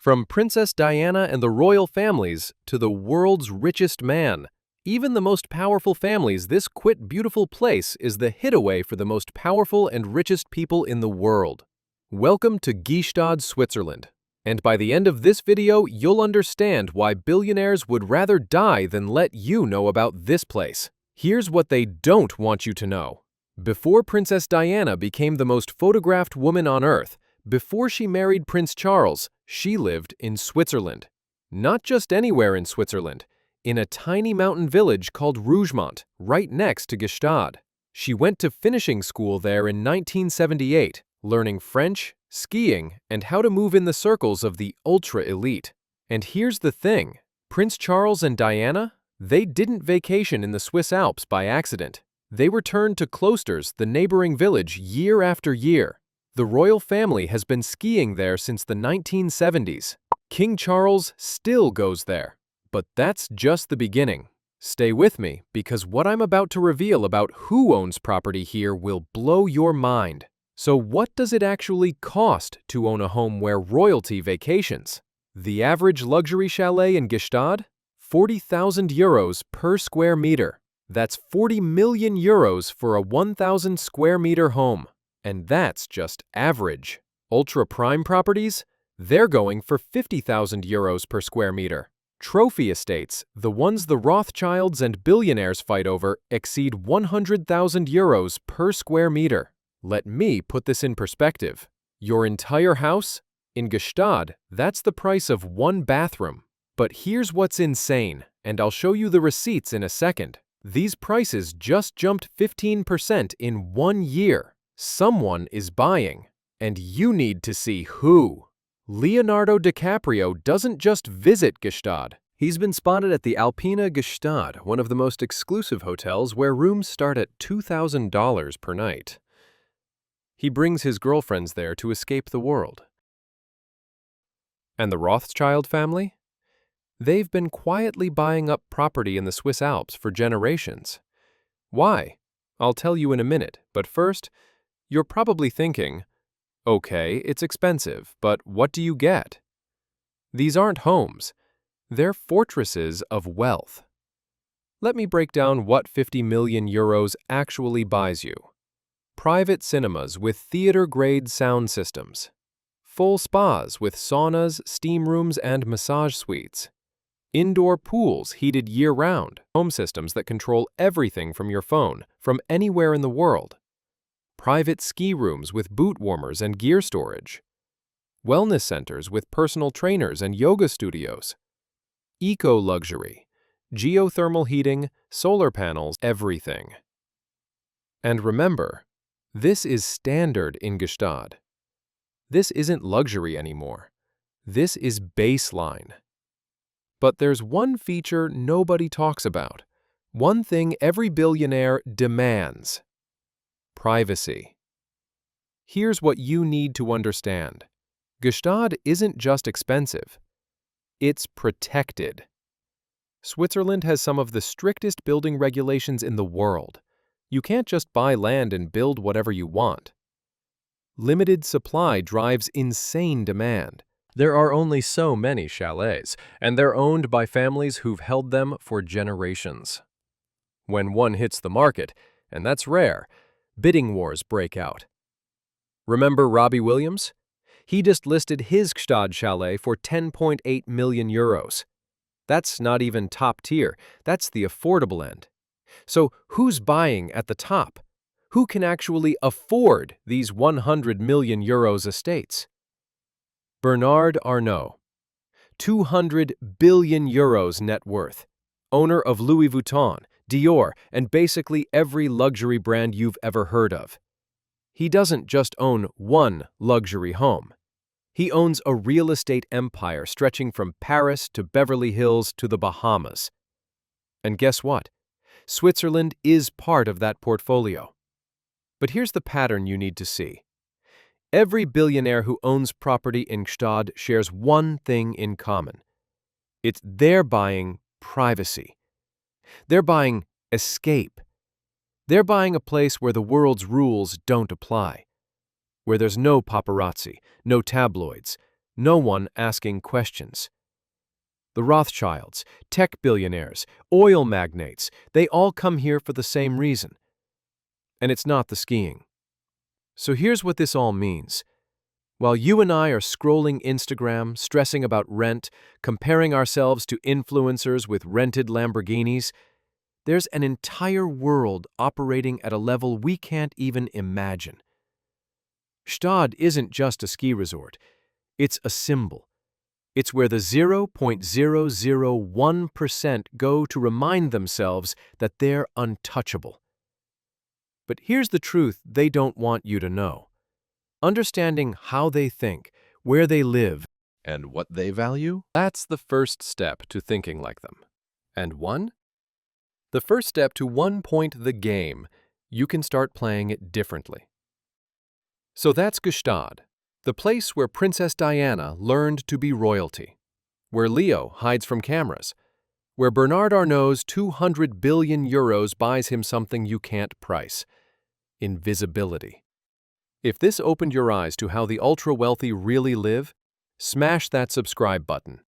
From Princess Diana and the royal families to the world's richest man, even the most powerful families, this quite beautiful place is the hideaway for the most powerful and richest people in the world. Welcome to Gstaad, Switzerland. And by the end of this video, you'll understand why billionaires would rather die than let you know about this place. Here's what they don't want you to know. Before Princess Diana became the most photographed woman on Earth, before she married Prince Charles, she lived in Switzerland. Not just anywhere in Switzerland, in a tiny mountain village called Rougemont, right next to Gstaad. She went to finishing school there in 1978, learning French, skiing, and how to move in the circles of the ultra-elite. And here's the thing, Prince Charles and Diana, they didn't vacation in the Swiss Alps by accident. They returned to Klosters, the neighboring village, year after year. The royal family has been skiing there since the 1970s. King Charles still goes there. But that's just the beginning. Stay with me, because what I'm about to reveal about who owns property here will blow your mind. So what does it actually cost to own a home where royalty vacations? The average luxury chalet in Gstaad? 40,000 euros per square meter. That's 40 million euros for a 1,000 square meter home. And that's just average. Ultra-prime properties? They're going for 50,000 euros per square meter. Trophy estates, the ones the Rothschilds and billionaires fight over, exceed 100,000 euros per square meter. Let me put this in perspective. Your entire house? In Gstaad, that's the price of one bathroom. But here's what's insane, and I'll show you the receipts in a second. These prices just jumped 15% in 1 year. Someone is buying, and you need to see who. Leonardo DiCaprio doesn't just visit Gstaad. He's been spotted at the Alpina Gstaad, one of the most exclusive hotels where rooms start at $2,000 per night. He brings his girlfriends there to escape the world. And the Rothschild family? They've been quietly buying up property in the Swiss Alps for generations. Why? I'll tell you in a minute, but first, you're probably thinking, okay, it's expensive, but what do you get? These aren't homes. They're fortresses of wealth. Let me break down what 50 million euros actually buys you. Private cinemas with theater-grade sound systems. Full spas with saunas, steam rooms, and massage suites. Indoor pools heated year-round. Home systems that control everything from your phone, from anywhere in the world. Private ski rooms with boot warmers and gear storage. Wellness centers with personal trainers and yoga studios. Eco-luxury. Geothermal heating, solar panels, everything. And remember, this is standard in Gstaad. This isn't luxury anymore. This is baseline. But there's one feature nobody talks about. One thing every billionaire demands. Privacy. Here's what you need to understand. Gstaad isn't just expensive. It's protected. Switzerland has some of the strictest building regulations in the world. You can't just buy land and build whatever you want. Limited supply drives insane demand. There are only so many chalets, and they're owned by families who've held them for generations. When one hits the market, and that's rare, bidding wars break out. Remember Robbie Williams? He just listed his Gstaad chalet for 10.8 million euros. That's not even top tier, that's the affordable end. So who's buying at the top? Who can actually afford these 100 million euros estates? Bernard Arnault, 200 billion euros net worth, owner of Louis Vuitton, Dior, and basically every luxury brand you've ever heard of. He doesn't just own one luxury home. He owns a real estate empire stretching from Paris to Beverly Hills to the Bahamas. And guess what? Switzerland is part of that portfolio. But here's the pattern you need to see. Every billionaire who owns property in Gstaad shares one thing in common. It's they're buying privacy. They're buying escape. They're buying a place where the world's rules don't apply, where there's no paparazzi, no tabloids, no one asking questions. The Rothschilds, tech billionaires, oil magnates, they all come here for the same reason. And it's not the skiing. So here's what this all means. While you and I are scrolling Instagram, stressing about rent, comparing ourselves to influencers with rented Lamborghinis, there's an entire world operating at a level we can't even imagine. Gstaad isn't just a ski resort. It's a symbol. It's where the 0.001% go to remind themselves that they're untouchable. But here's the truth they don't want you to know. Understanding how they think, where they live, And what they value? that's the first step to thinking like them. And one? The first step to 1-point the game, you can start playing it differently. So that's Gstaad, the place where Princess Diana learned to be royalty, where Leo hides from cameras, where Bernard Arnault's 200 billion euros buys him something you can't price: invisibility. If this opened your eyes to how the ultra-wealthy really live, smash that subscribe button.